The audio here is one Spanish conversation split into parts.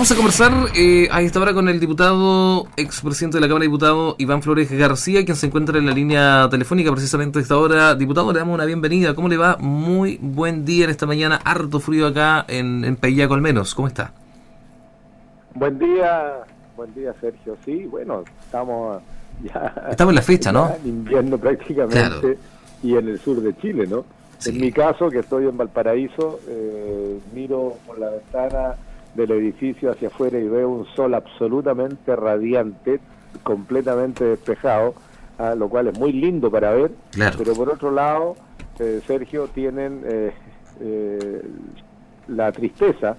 Vamos a conversar a esta hora con el diputado, expresidente de la Cámara de Diputados, Iván Flores García, quien se encuentra en la línea telefónica precisamente a esta hora. Diputado, le damos una bienvenida. ¿Cómo le va? Muy buen día en esta mañana, harto frío acá en Paillaco al menos. ¿Cómo está? Buen día Sergio. Sí, bueno, estamos en la fecha, ¿no? En invierno prácticamente, claro. Y en el sur de Chile, ¿no? Sí. En mi caso, que estoy en Valparaíso, miro por la ventana del edificio hacia afuera y veo un sol absolutamente radiante, completamente despejado, lo cual es muy lindo para ver, claro. Pero por otro lado, Sergio, tienen la tristeza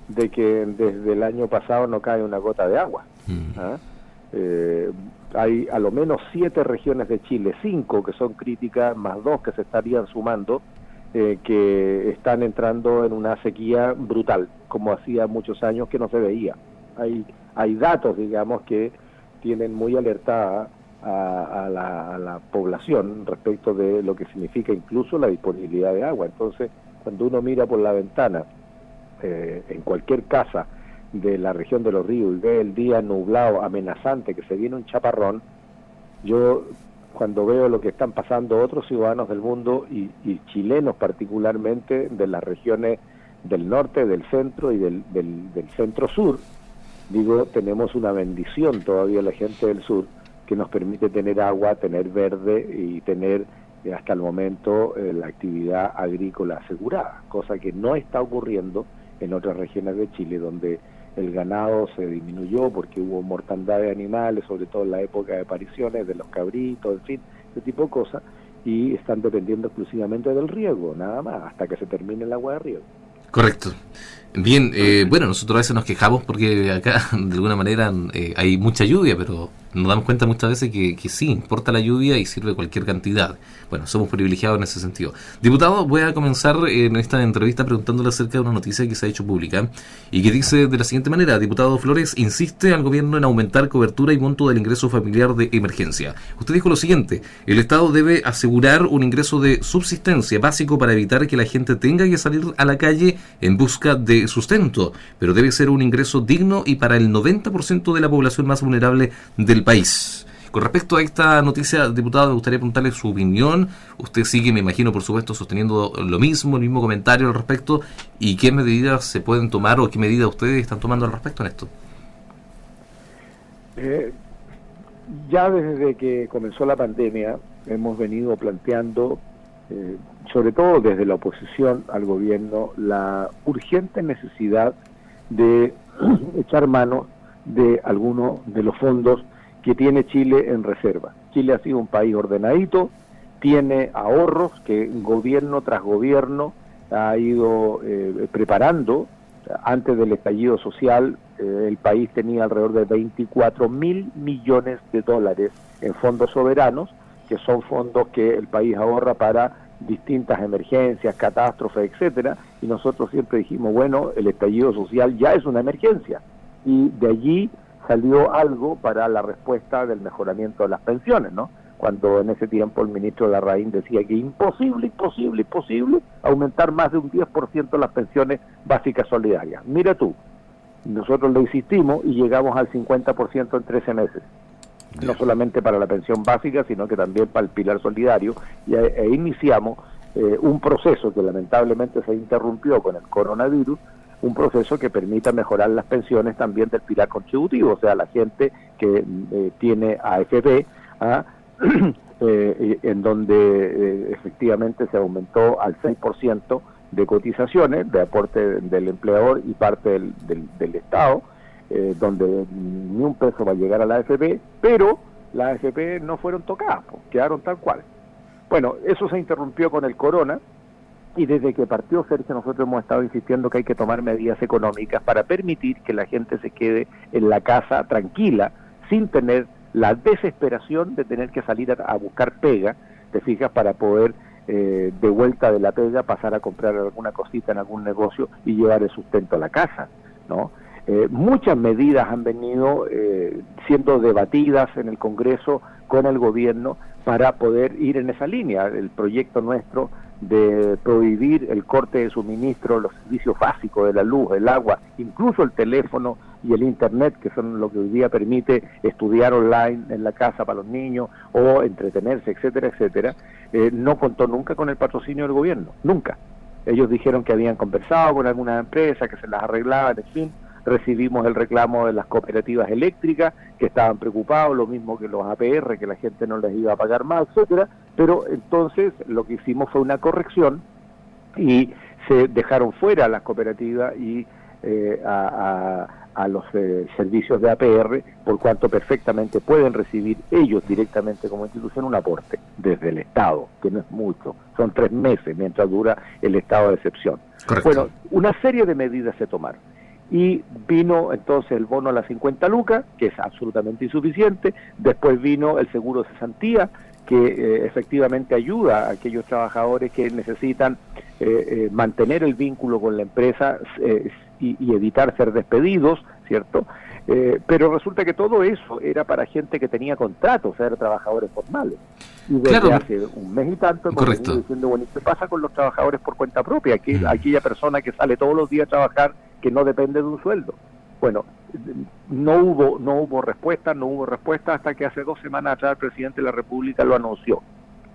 de que desde el año pasado no cae una gota de agua. Hay a lo menos 7 regiones de Chile, 5 que son críticas, más 2 que se estarían sumando, que están entrando en una sequía brutal, como hacía muchos años que no se veía. Hay datos, digamos, que tienen muy alertada a la población respecto de lo que significa incluso la disponibilidad de agua. Entonces, cuando uno mira por la ventana, en cualquier casa de la región de Los Ríos y ve el día nublado, amenazante, que se viene un chaparrón, yo cuando veo lo que están pasando otros ciudadanos del mundo y chilenos particularmente de las regiones del norte, del centro y del centro sur, digo, tenemos una bendición todavía la gente del sur que nos permite tener agua, tener verde y tener hasta el momento la actividad agrícola asegurada, cosa que no está ocurriendo en otras regiones de Chile, donde el ganado se disminuyó porque hubo mortandad de animales, sobre todo en la época de apariciones de los cabritos, en fin, ese tipo de cosas, y están dependiendo exclusivamente del riego, nada más, hasta que se termine el agua de riego. Correcto. Bien, bueno, nosotros a veces nos quejamos porque acá de alguna manera hay mucha lluvia, pero nos damos cuenta muchas veces que sí, importa la lluvia y sirve cualquier cantidad. Bueno, somos privilegiados en ese sentido. Diputado, voy a comenzar en esta entrevista preguntándole acerca de una noticia que se ha hecho pública y que dice de la siguiente manera: diputado Flores insiste al gobierno en aumentar cobertura y monto del ingreso familiar de emergencia. Usted dijo lo siguiente: el Estado debe asegurar un ingreso de subsistencia básico para evitar que la gente tenga que salir a la calle en busca de sustento, pero debe ser un ingreso digno y para el 90% de la población más vulnerable del país. Con respecto a esta noticia, diputado, me gustaría preguntarle su opinión. Usted sigue, me imagino, por supuesto, sosteniendo lo mismo, el mismo comentario al respecto, y qué medidas se pueden tomar o qué medidas ustedes están tomando al respecto en esto. Ya desde que comenzó la pandemia hemos venido planteando, sobre todo desde la oposición al gobierno, la urgente necesidad de echar mano de algunos de los fondos que tiene Chile en reserva. Chile ha sido un país ordenadito, tiene ahorros que gobierno tras gobierno ha ido preparando. Antes del estallido social, el país tenía alrededor de 24.000 millones de dólares en fondos soberanos, que son fondos que el país ahorra para distintas emergencias, catástrofes, etcétera, y nosotros siempre dijimos, bueno, el estallido social ya es una emergencia, y de allí salió algo para la respuesta del mejoramiento de las pensiones, ¿no? Cuando en ese tiempo el ministro Larraín decía que imposible aumentar más de un 10% las pensiones básicas solidarias. Mira tú, nosotros lo insistimos y llegamos al 50% en 13 meses. No solamente para la pensión básica, sino que también para el pilar solidario, e iniciamos un proceso que lamentablemente se interrumpió con el coronavirus, un proceso que permita mejorar las pensiones también del pilar contributivo, o sea, la gente que tiene AFP, en donde efectivamente se aumentó al 6% de cotizaciones, de aporte del empleador y parte del Estado, donde ni un peso va a llegar a la AFP, pero las AFP no fueron tocadas, quedaron tal cual. Bueno, eso se interrumpió con el corona, y desde que partió Sergio nosotros hemos estado insistiendo que hay que tomar medidas económicas para permitir que la gente se quede en la casa tranquila, sin tener la desesperación de tener que salir a buscar pega, te fijas, para poder de vuelta de la pega pasar a comprar alguna cosita en algún negocio y llevar el sustento a la casa, ¿no? Muchas medidas han venido siendo debatidas en el Congreso con el gobierno para poder ir en esa línea. El proyecto nuestro de prohibir el corte de suministro, los servicios básicos de la luz, el agua, incluso el teléfono y el Internet, que son lo que hoy día permite estudiar online en la casa para los niños o entretenerse, etcétera, etcétera, no contó nunca con el patrocinio del gobierno, nunca. Ellos dijeron que habían conversado con algunas empresas, que se las arreglaban, en fin. Recibimos el reclamo de las cooperativas eléctricas, que estaban preocupados, lo mismo que los APR, que la gente no les iba a pagar más, etcétera. Pero entonces lo que hicimos fue una corrección y se dejaron fuera las cooperativas y a los servicios de APR, por cuanto perfectamente pueden recibir ellos directamente como institución un aporte desde el Estado, que no es mucho, son 3 meses mientras dura el estado de excepción. Correcto. Bueno, una serie de medidas se tomaron. Y vino entonces el bono a las 50 lucas, que es absolutamente insuficiente. Después vino el seguro de cesantía, que efectivamente ayuda a aquellos trabajadores que necesitan mantener el vínculo con la empresa y evitar ser despedidos, ¿cierto? Pero resulta que todo eso era para gente que tenía contratos, o sea, eran trabajadores formales. Y desde hace un mes y tanto hemos venido diciendo, bueno, ¿qué pasa con los trabajadores por cuenta propia? Aquella persona que sale todos los días a trabajar, que no depende de un sueldo. Bueno, no hubo respuesta hasta que hace 2 semanas atrás el presidente de la República lo anunció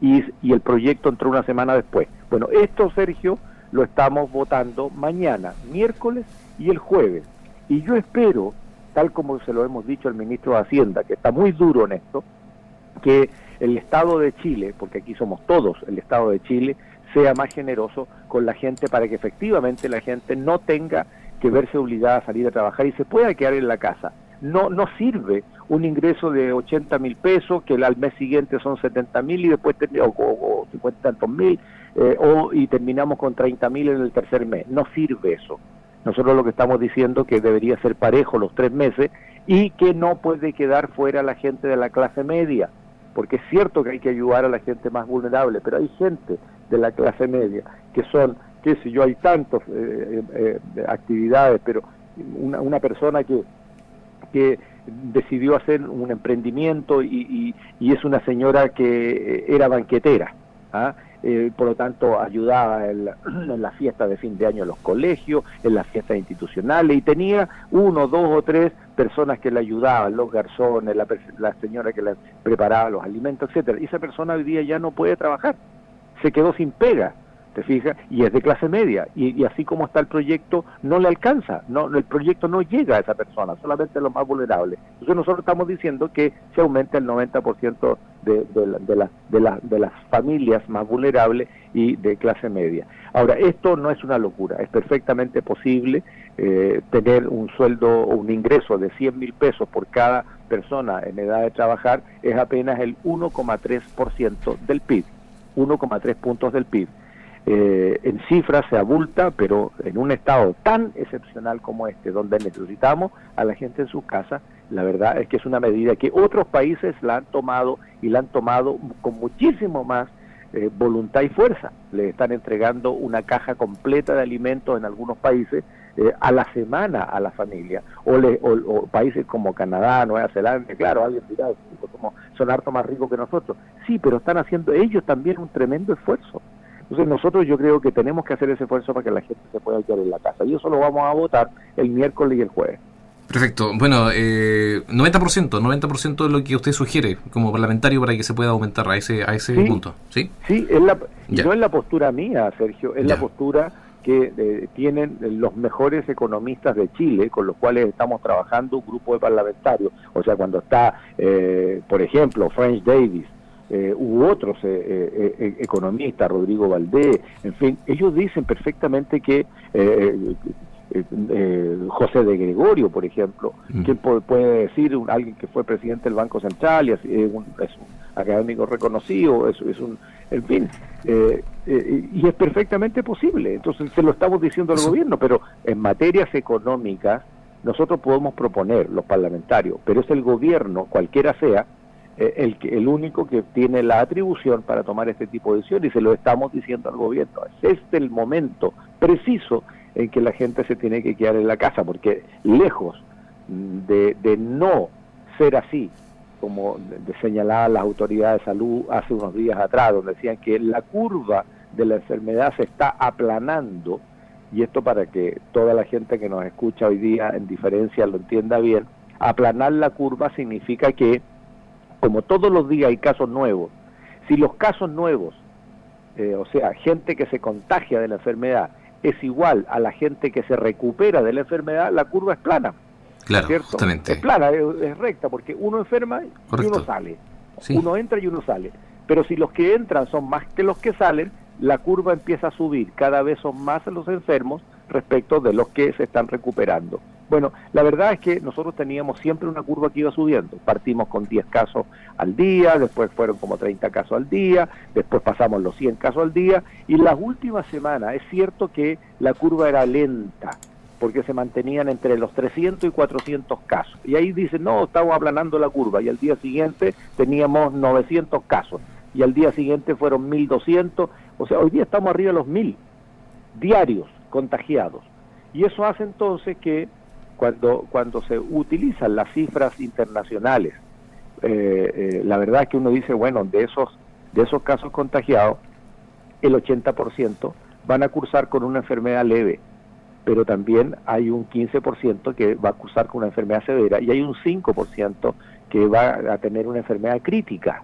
y el proyecto entró una semana después. Bueno, esto, Sergio, lo estamos votando mañana, miércoles y el jueves. Y yo espero, tal como se lo hemos dicho al ministro de Hacienda, que está muy duro en esto, que el Estado de Chile, porque aquí somos todos el Estado de Chile, sea más generoso con la gente para que efectivamente la gente no tenga que verse obligada a salir a trabajar y se pueda quedar en la casa. No sirve un ingreso de 80.000 pesos, que al mes siguiente son 70.000 y después o 50 y tantos mil, y terminamos con 30.000 en el tercer mes. No sirve eso. Nosotros lo que estamos diciendo que debería ser parejo los 3 meses y que no puede quedar fuera la gente de la clase media, porque es cierto que hay que ayudar a la gente más vulnerable, pero hay gente de la clase media que son, qué sé yo, hay tantas actividades, pero una persona que decidió hacer un emprendimiento y es una señora que era banquetera, ¿ah? Por lo tanto ayudaba en la fiesta de fin de año en los colegios, en las fiestas institucionales, y tenía 1, 2 o 3 personas que le ayudaban, los garzones, la señora que le preparaba los alimentos, etcétera. Y esa persona hoy día ya no puede trabajar, se quedó sin pega, ¿te fijas? Y es de clase media, y así como está el proyecto, no le alcanza, el proyecto no llega a esa persona, solamente a los más vulnerables. Entonces nosotros estamos diciendo que se aumente el 90% de las familias más vulnerables y de clase media. Ahora, esto no es una locura, es perfectamente posible tener un sueldo o un ingreso de 100.000 pesos por cada persona en edad de trabajar, es apenas el 1,3% del PIB, 1,3 puntos del PIB. En cifras se abulta, pero en un estado tan excepcional como este, donde necesitamos a la gente en sus casas, la verdad es que es una medida que otros países la han tomado y la han tomado con muchísimo más voluntad y fuerza. Le están entregando una caja completa de alimentos en algunos países a la semana a la familia, o países como Canadá, Nueva Zelanda, claro, alguien dirá, como son harto más ricos que nosotros, sí, pero están haciendo ellos también un tremendo esfuerzo. Entonces nosotros yo creo que tenemos que hacer ese esfuerzo para que la gente se pueda quedar en la casa. Y eso lo vamos a votar el miércoles y el jueves. Perfecto. Bueno, 90% de lo que usted sugiere como parlamentario para que se pueda aumentar a ese sí, punto. Sí, sí, no es la postura mía, Sergio, es la postura que tienen los mejores economistas de Chile, con los cuales estamos trabajando un grupo de parlamentarios. O sea, cuando está, por ejemplo, French Davis, u otros economistas, Rodrigo Valdés, en fin, ellos dicen perfectamente que José de Gregorio, por ejemplo, que puede decir alguien que fue presidente del Banco Central y es un académico reconocido, en fin, y es perfectamente posible. Entonces se lo estamos diciendo al gobierno, pero en materias económicas nosotros podemos proponer, los parlamentarios, pero es el gobierno, cualquiera sea, el único que tiene la atribución para tomar este tipo de decisiones, y se lo estamos diciendo al gobierno. Es este el momento preciso en que la gente se tiene que quedar en la casa, porque lejos de no ser así, como señalaban las autoridades de salud hace unos días atrás, donde decían que la curva de la enfermedad se está aplanando, y esto para que toda la gente que nos escucha hoy día en diferencia lo entienda bien, aplanar la curva significa que, como todos los días hay casos nuevos, si los casos nuevos, o sea, gente que se contagia de la enfermedad, es igual a la gente que se recupera de la enfermedad, la curva es plana. Claro, ¿cierto? justamente. Es plana, es recta, porque uno enferma y uno sale. Sí. Uno entra y uno sale. Pero si los que entran son más que los que salen, la curva empieza a subir. Cada vez son más los enfermos respecto de los que se están recuperando. Bueno, la verdad es que nosotros teníamos siempre una curva que iba subiendo. Partimos con 10 casos al día, después fueron como 30 casos al día, después pasamos los 100 casos al día, y las últimas semanas es cierto que la curva era lenta, porque se mantenían entre los 300 y 400 casos. Y ahí dicen, no, estamos aplanando la curva, y al día siguiente teníamos 900 casos, y al día siguiente fueron 1.200, o sea, hoy día estamos arriba de los 1.000 diarios contagiados. Y eso hace entonces que cuando se utilizan las cifras internacionales, la verdad es que uno dice, bueno, de esos casos contagiados, el 80% van a cursar con una enfermedad leve, pero también hay un 15% que va a cursar con una enfermedad severa, y hay un 5% que va a tener una enfermedad crítica,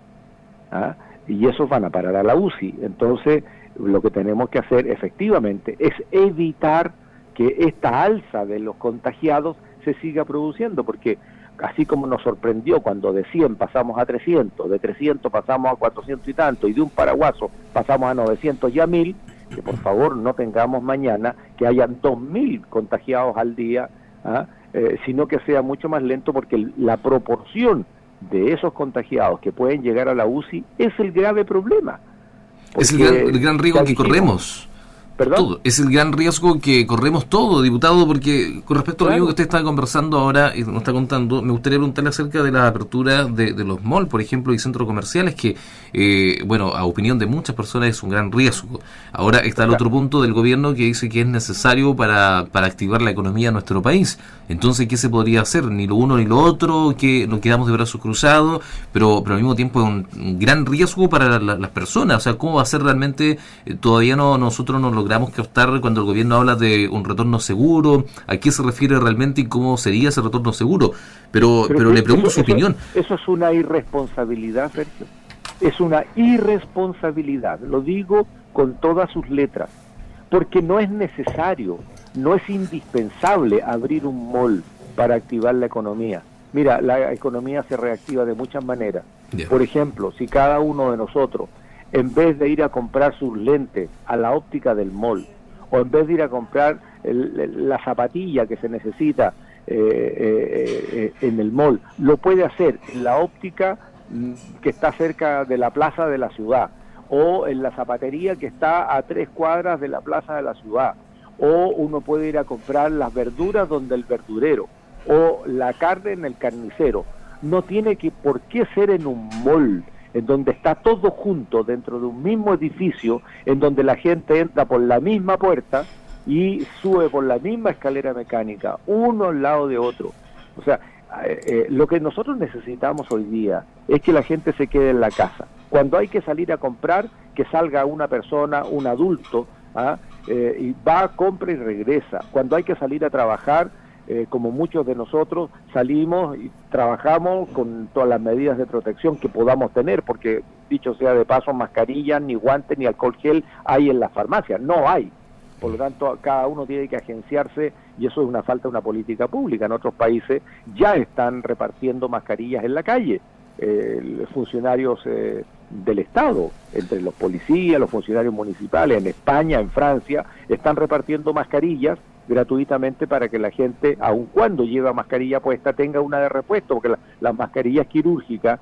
¿ah? Y esos van a parar a la UCI. Entonces, lo que tenemos que hacer efectivamente es evitar que esta alza de los contagiados se siga produciendo, porque así como nos sorprendió cuando de 100 pasamos a 300, de 300 pasamos a 400 y tanto, y de un paraguaso pasamos a 900 y a 1.000, que por favor no tengamos mañana que hayan 2.000 contagiados al día, sino que sea mucho más lento, porque la proporción de esos contagiados que pueden llegar a la UCI es el grave problema. Es el gran riesgo que corremos. Todo. Es el gran riesgo que corremos todo, diputado, porque con respecto a lo que usted está conversando ahora y nos está contando, me gustaría preguntarle acerca de la apertura de los malls, por ejemplo, y centros comerciales, que, bueno, a opinión de muchas personas es un gran riesgo. Ahora está el otro punto del gobierno que dice que es necesario para activar la economía de nuestro país. Entonces, ¿qué se podría hacer? Ni lo uno ni lo otro, que nos quedamos de brazos cruzados, pero al mismo tiempo es un gran riesgo para las personas. O sea, ¿cómo va a ser realmente? Todavía nosotros no logramos captar cuando el gobierno habla de un retorno seguro, a qué se refiere realmente y cómo sería ese retorno seguro. Pero le pregunto su opinión. Eso es una irresponsabilidad, Sergio. Es una irresponsabilidad, lo digo con todas sus letras, porque no es necesario, no es indispensable abrir un mall para activar la economía. Mira, la economía se reactiva de muchas maneras. Por ejemplo, si cada uno de nosotros, en vez de ir a comprar sus lentes a la óptica del mall, o en vez de ir a comprar la zapatilla que se necesita en el mall, lo puede hacer en la óptica que está cerca de la plaza de la ciudad, o en la zapatería que está a 3 cuadras de la plaza de la ciudad, o uno puede ir a comprar las verduras donde el verdurero, o la carne en el carnicero. No tiene por qué ser en un mall, en donde está todo junto dentro de un mismo edificio, en donde la gente entra por la misma puerta y sube por la misma escalera mecánica, uno al lado de otro. O sea, lo que nosotros necesitamos hoy día es que la gente se quede en la casa. Cuando hay que salir a comprar, que salga una persona, un adulto, y va, compra y regresa. Cuando hay que salir a trabajar, como muchos de nosotros salimos y trabajamos con todas las medidas de protección que podamos tener, porque dicho sea de paso, mascarillas, ni guantes, ni alcohol gel hay en las farmacias, no hay. Por lo tanto, cada uno tiene que agenciarse, y eso es una falta de una política pública. En otros países ya están repartiendo mascarillas en la calle, funcionarios del Estado, entre los policías, los funcionarios municipales, en España, en Francia, están repartiendo mascarillas gratuitamente para que la gente, aun cuando lleva mascarilla puesta, tenga una de repuesto, porque las mascarillas quirúrgicas,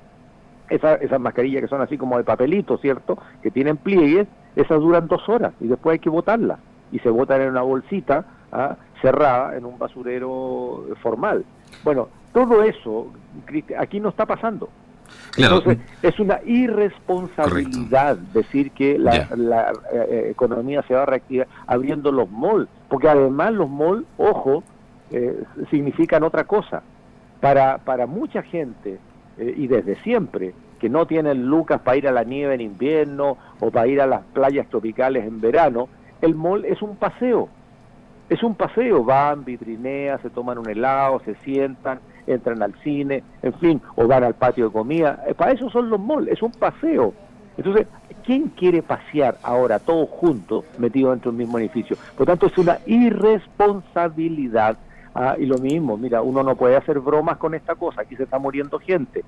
esas mascarillas que son así como de papelito, ¿cierto?, que tienen pliegues, esas duran 2 horas y después hay que botarlas, y se botan en una bolsita cerrada en un basurero formal. Bueno, todo eso aquí no está pasando. Claro. Entonces, es una irresponsabilidad decir que la economía se va a reactivar abriendo los malls, porque además los malls, ojo, significan otra cosa. Para mucha gente, y desde siempre, que no tienen lucas para ir a la nieve en invierno o para ir a las playas tropicales en verano, el mall es un paseo. Es un paseo, van, vitrinean, se toman un helado, se sientan, entran al cine, en fin, o van al patio de comida. Para eso son los malls, es un paseo. Entonces, ¿quién quiere pasear ahora todos juntos metidos dentro del mismo edificio? Por tanto, es una irresponsabilidad. Y lo mismo, mira, uno no puede hacer bromas con esta cosa, aquí se está muriendo gente,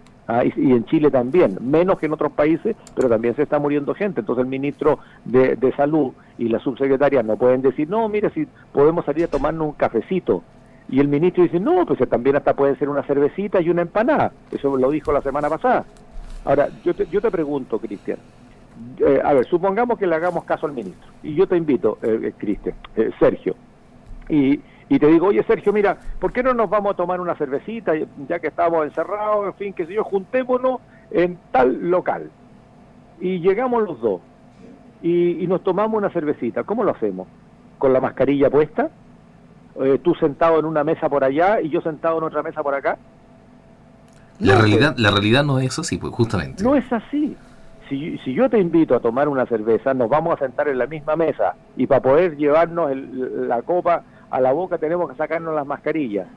y en Chile también, menos que en otros países, pero también se está muriendo gente. Entonces el ministro de Salud y la subsecretaria no pueden decir, no, mira, si podemos salir a tomarnos un cafecito, y el ministro dice, no, pues también hasta puede ser una cervecita y una empanada. Eso lo dijo la semana pasada. Ahora, yo te pregunto, Cristian, a ver, supongamos que le hagamos caso al ministro, y yo te invito, Cristian, Sergio, y te digo, oye Sergio, mira, ¿por qué no nos vamos a tomar una cervecita, ya que estamos encerrados, en fin, qué sé yo, juntémonos en tal local? Y llegamos los dos, y nos tomamos una cervecita. ¿Cómo lo hacemos? ¿Con la mascarilla puesta? ¿Tú sentado en una mesa por allá y yo sentado en otra mesa por acá? La realidad no es así, pues justamente. No es así. Si yo te invito a tomar una cerveza, nos vamos a sentar en la misma mesa, y para poder llevarnos la copa a la boca tenemos que sacarnos las mascarillas.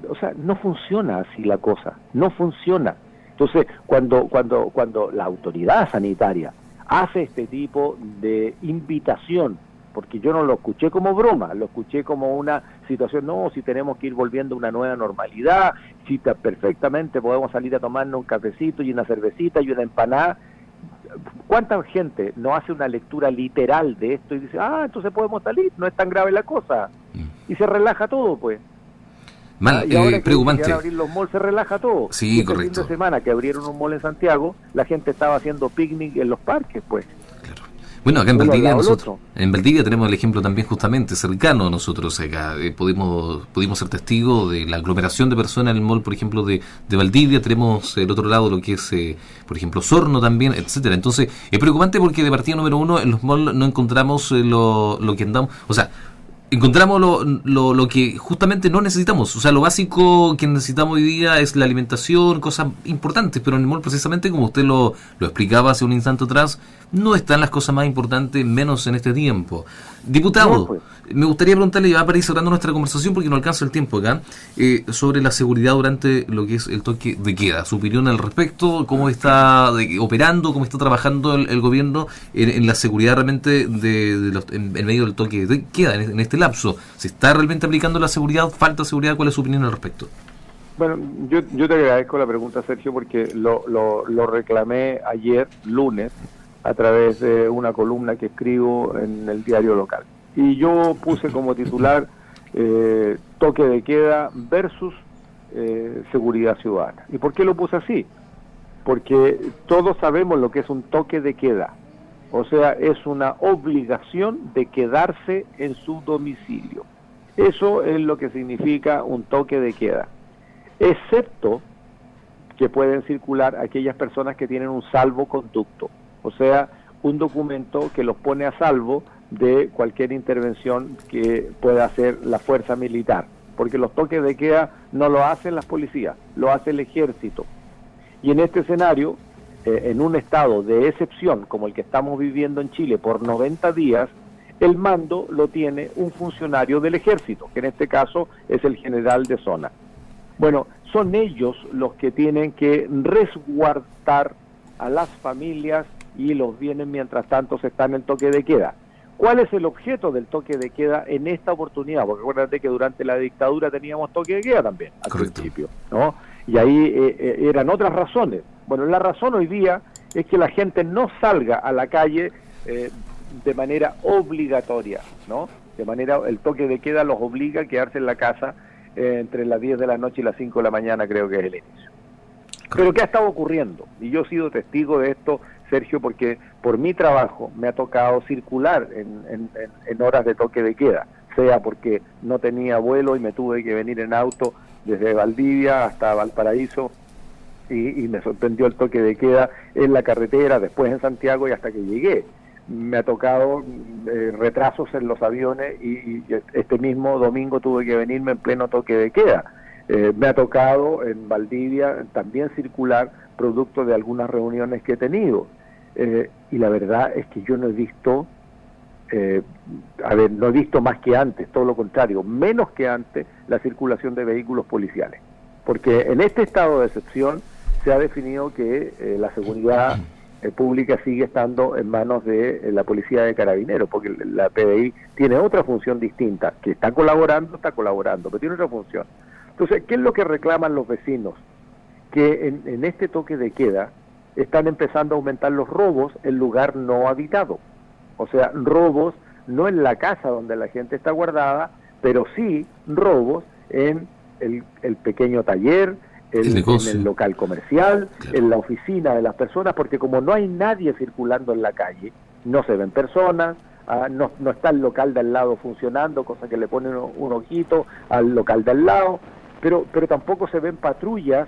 O sea, no funciona así la cosa, no funciona. Entonces, cuando la autoridad sanitaria hace este tipo de invitación, porque yo no lo escuché como broma, lo escuché como una situación, no, si tenemos que ir volviendo a una nueva normalidad, si perfectamente podemos salir a tomarnos un cafecito y una cervecita y una empanada. ¿Cuánta gente no hace una lectura literal de esto y dice, entonces podemos salir, no es tan grave la cosa? Y se relaja todo, pues. Y ahora preocupante. Que abrir los malls se relaja todo. Sí, y correcto. Fin de semana que abrieron un mall en Santiago, la gente estaba haciendo picnic en los parques, pues. Claro. Bueno, acá en Valdivia tenemos el ejemplo también justamente cercano a nosotros acá. Pudimos ser testigos de la aglomeración de personas en el mall, por ejemplo, de Valdivia. Tenemos el otro lado lo que es, por ejemplo, Osorno también, etcétera. Entonces, es preocupante porque de partida número uno, en los malls no encontramos lo que andamos, o sea, encontramos lo que justamente no necesitamos. O sea, lo básico que necesitamos hoy día es la alimentación, cosas importantes, pero en el mall precisamente, como usted lo explicaba hace un instante atrás, no están las cosas más importantes, menos en este tiempo. Diputado, me gustaría preguntarle, ya para ir cerrando nuestra conversación porque no alcanza el tiempo acá, sobre la seguridad durante lo que es el toque de queda. Su opinión al respecto, cómo está operando, cómo está trabajando el gobierno en la seguridad realmente en medio del toque de queda, en este lapso. ¿Se está realmente aplicando la seguridad? ¿Falta seguridad? ¿Cuál es su opinión al respecto? Bueno, yo te agradezco la pregunta, Sergio, porque lo reclamé ayer, lunes, a través de una columna que escribo en el diario local. Y yo puse como titular toque de queda versus seguridad ciudadana. ¿Y por qué lo puse así? Porque todos sabemos lo que es un toque de queda. O sea, es una obligación de quedarse en su domicilio. Eso es lo que significa un toque de queda. Excepto que pueden circular aquellas personas que tienen un salvoconducto. O sea, un documento que los pone a salvo de cualquier intervención que pueda hacer la fuerza militar, porque los toques de queda no lo hacen las policías, lo hace el ejército. Y en este escenario, en un estado de excepción como el que estamos viviendo en Chile por 90 días, el mando lo tiene un funcionario del ejército, que en este caso es el general de zona. Bueno, son ellos los que tienen que resguardar a las familias y los bienes mientras tanto se está en el toque de queda. ¿Cuál es el objeto del toque de queda en esta oportunidad? Porque acuérdate que durante la dictadura teníamos toque de queda también, al principio, ¿no? Y ahí eran otras razones. Bueno, la razón hoy día es que la gente no salga a la calle de manera obligatoria, ¿no? De manera, el toque de queda los obliga a quedarse en la casa entre las 10 de la noche y las 5 de la mañana, creo que es el inicio. Pero ¿qué ha estado ocurriendo? Y yo he sido testigo de esto, Sergio, porque por mi trabajo me ha tocado circular en horas de toque de queda, sea porque no tenía vuelo y me tuve que venir en auto desde Valdivia hasta Valparaíso y me sorprendió el toque de queda en la carretera, después en Santiago y hasta que llegué. Me ha tocado retrasos en los aviones y este mismo domingo tuve que venirme en pleno toque de queda. Me ha tocado en Valdivia también circular producto de algunas reuniones que he tenido. Y la verdad es que yo no he visto no he visto más que antes, todo lo contrario, menos que antes, la circulación de vehículos policiales. Porque en este estado de excepción se ha definido que la seguridad pública sigue estando en manos de la policía de carabineros, porque la PDI tiene otra función distinta, que está colaborando, pero tiene otra función. Entonces, ¿qué es lo que reclaman los vecinos? Que en este toque de queda están empezando a aumentar los robos en lugar no habitado. O sea, robos no en la casa donde la gente está guardada, pero sí robos en el pequeño taller, en el local comercial, claro, en la oficina de las personas, porque como no hay nadie circulando en la calle, no se ven personas, no está el local de al lado funcionando, cosa que le ponen un ojito al local de al lado, pero tampoco se ven patrullas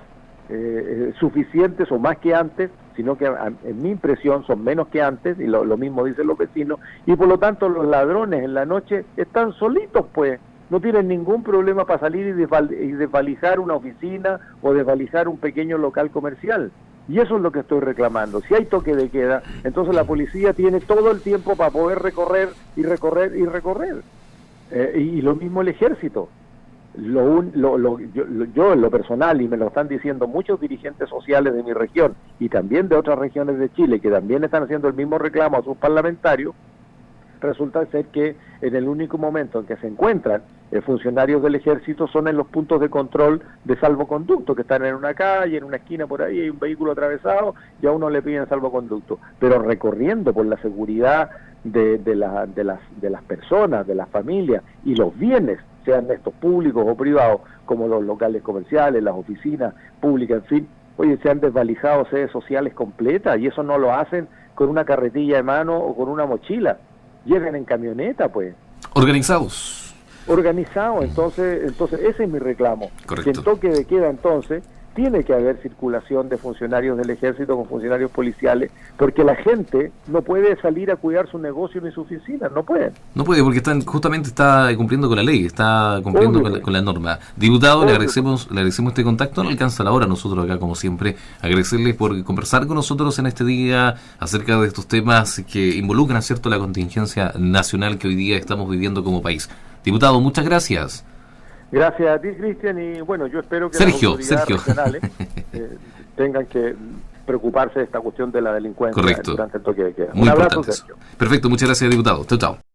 suficientes o más que antes, sino que en mi impresión son menos que antes, y lo mismo dicen los vecinos, y por lo tanto los ladrones en la noche están solitos, pues, no tienen ningún problema para salir y desvalijar una oficina o desvalijar un pequeño local comercial. Y eso es lo que estoy reclamando. Si hay toque de queda, entonces la policía tiene todo el tiempo para poder recorrer y recorrer y recorrer. Y lo mismo el ejército. Yo en lo personal, y me lo están diciendo muchos dirigentes sociales de mi región y también de otras regiones de Chile, que también están haciendo el mismo reclamo a sus parlamentarios, resulta ser que en el único momento en que se encuentran funcionarios del ejército son en los puntos de control de salvoconducto, que están en una calle, en una esquina por ahí, hay un vehículo atravesado y a uno le piden salvoconducto, pero recorriendo por la seguridad de las personas, de las familias y los bienes, sean estos públicos o privados, como los locales comerciales, las oficinas públicas, en fin, oye, se han desvalijado sedes sociales completas, y eso no lo hacen con una carretilla de mano o con una mochila, llegan en camioneta, pues. Organizados, entonces ese es mi reclamo. Correcto. Que en toque de queda, entonces, tiene que haber circulación de funcionarios del ejército con funcionarios policiales, porque la gente no puede salir a cuidar su negocio ni su oficina, no pueden. No puede, porque justamente está cumpliendo con la ley, está cumpliendo con la norma. Diputado, le agradecemos este contacto, no alcanza la hora nosotros acá, como siempre, agradecerles por conversar con nosotros en este día acerca de estos temas que involucran, ¿cierto?, la contingencia nacional que hoy día estamos viviendo como país. Diputado, muchas gracias. Gracias a ti, Cristian, y bueno, yo espero que Sergio. las autoridades regionales tengan que preocuparse de esta cuestión de la delincuencia. Correcto. Durante el toque de queda. Muy un abrazo, Sergio. Perfecto, muchas gracias, diputado. Chao, chao.